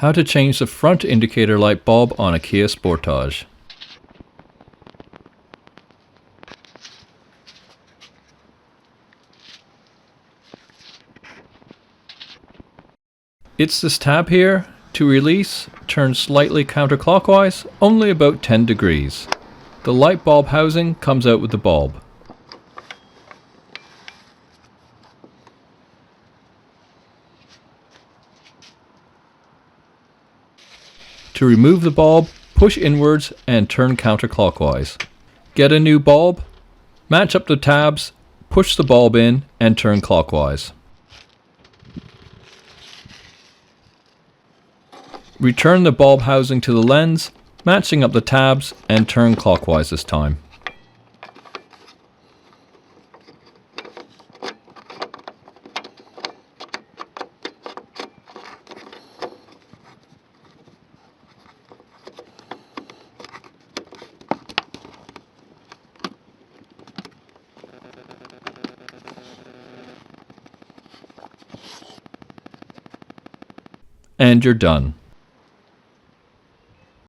How to change the front indicator light bulb on a Kia Sportage. It's this tab here. To release, turn slightly counterclockwise, only about 10 degrees. The light bulb housing comes out with the bulb. To remove the bulb, push inwards and turn counterclockwise. Get a new bulb, match up the tabs, push the bulb in and turn clockwise. Return the bulb housing to the lens, matching up the tabs and turn clockwise this time. And you're done.